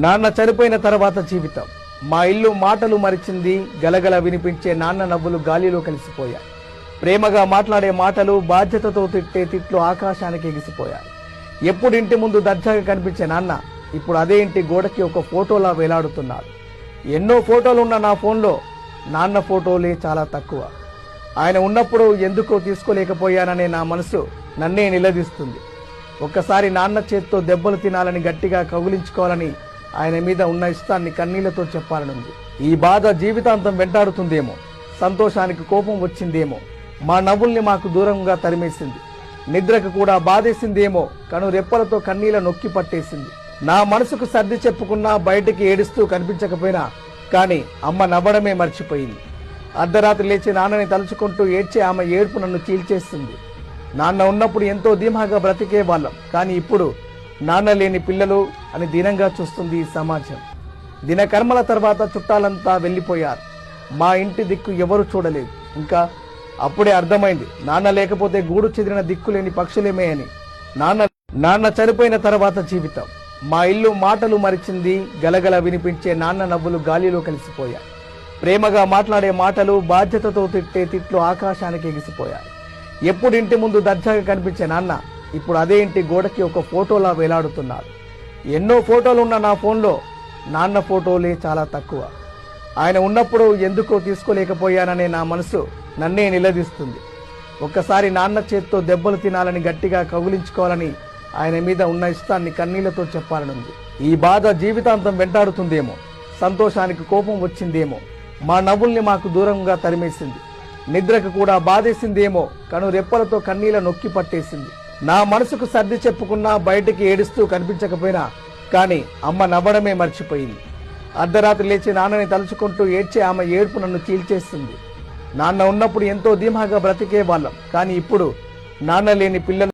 నాన్న చనిపోయిన తర్వాత జీవితం. మా ఇల్లు మాటలు మరిచింది, గలగల వినిపించే నాన్న నవ్వులు గాలిలో కలిసిపోయాయి. ప్రేమగా మాట్లాడే మాటలు, బాధ్యతతో తిట్టే తిట్లు ఆకాశానికి ఎగిసిపోయాయి. ఎప్పుడు ఇంటి ముందు దర్జాగా కనిపించే నాన్న ఇప్పుడు అదే ఇంటి గోడకి ఒక ఫోటోలా వేలాడుతున్నాడు. ఎన్నో ఫోటోలున్న నా ఫోన్లో నాన్న ఫోటోలే చాలా తక్కువ. ఆయన ఉన్నప్పుడు ఎందుకో తీసుకోలేకపోయాననే నా మనసు నన్నే నిలదీస్తుంది. ఒక్కసారి నాన్న చేత్తో దెబ్బలు తినాలని, గట్టిగా కౌగిలించుకోవాలని, ఆయన మీద ఉన్న ఇష్టాన్ని కన్నీళ్లతో చెప్పాలనుంది. ఈ బాధ జీవితాంతం వెంటాడుతుందేమో, సంతోషానికి కోపం వచ్చిందేమో, మా నవ్వుల్ని మాకు దూరంగా తరిమేసింది. నిద్రకు కూడా బాధేసిందేమో, కను రెప్పలతో కన్నీళ్ల నొక్కి పట్టేసింది. నా మనసుకు సర్ది చెప్పుకున్నా, బయటికి ఏడుస్తూ కనిపించకపోయినా కానీ అమ్మ నవ్వడమే మర్చిపోయింది. అర్ధరాత్రి లేచి నాన్నని తలుచుకుంటూ ఏడ్చే ఆమె ఏడుపు నన్ను చీల్చేస్తుంది. నాన్న ఉన్నప్పుడు ఎంతో ధీమాగా బ్రతికే వాళ్ళం, కానీ ఇప్పుడు నాన్న లేని పిల్లలు అని దీనంగా చూస్తుంది ఈ సమాజం. దినకర్మల తర్వాత చుట్టాలంతా వెళ్ళిపోయారు. మా ఇంటి దిక్కు ఎవరు చూడలేదు. ఇంకా అప్పుడే అర్థమైంది, నాన్న లేకపోతే గూడు చెదిరిన దిక్కులేని పక్షులేమే అని. నాన్న చనిపోయిన తర్వాత జీవితం. మా ఇల్లు మాటలు మరిచింది, గలగల వినిపించే నాన్న నవ్వులు గాలిలో కలిసిపోయాయి. ప్రేమగా మాట్లాడే మాటలు, బాధ్యతతో తిట్టే తిట్లు ఆకాశానికి ఎగిసిపోయాయి. ఎప్పుడు ఇంటి ముందు దర్జాగా కనిపించే నాన్న ఇప్పుడు అదే ఇంటి గోడకి ఒక ఫోటోలా వేలాడుతున్నాడు. ఎన్నో ఫోటోలున్న నా ఫోన్లో నాన్న ఫోటోలే చాలా తక్కువ. ఆయన ఉన్నప్పుడు ఎందుకో తీసుకోలేకపోయాననే నా మనసు నన్నే నిలదీస్తుంది. ఒక్కసారి నాన్న చేత్తో దెబ్బలు తినాలని, గట్టిగా కౌగిలించుకోవాలని, ఆయన మీద ఉన్న ఇష్టాన్ని కన్నీళ్లతో చెప్పాలనుంది. ఈ బాధ జీవితాంతం వెంటాడుతుందేమో, సంతోషానికి కోపం వచ్చిందేమో, మా నవ్వుల్ని మాకు దూరంగా తరిమేసింది. నిద్రకు కూడా బాధేసిందేమో, కను రెప్పలతో కన్నీళ్ల నొక్కి పట్టేసింది. నా మనసుకు సర్ది చెప్పుకున్నా, బయటికి ఏడుస్తూ కనిపించకపోయినా కానీ అమ్మ నవ్వడమే మర్చిపోయింది. అర్ధరాత్రి లేచి నాన్నని తలుచుకుంటూ ఏడ్చే ఆమె ఏడుపు నన్ను చీల్చేస్తుంది. నాన్న ఉన్నప్పుడు ఎంతో ధీమాగా బ్రతికే వాళ్ళం, కానీ ఇప్పుడు నాన్న లేని పిల్లలు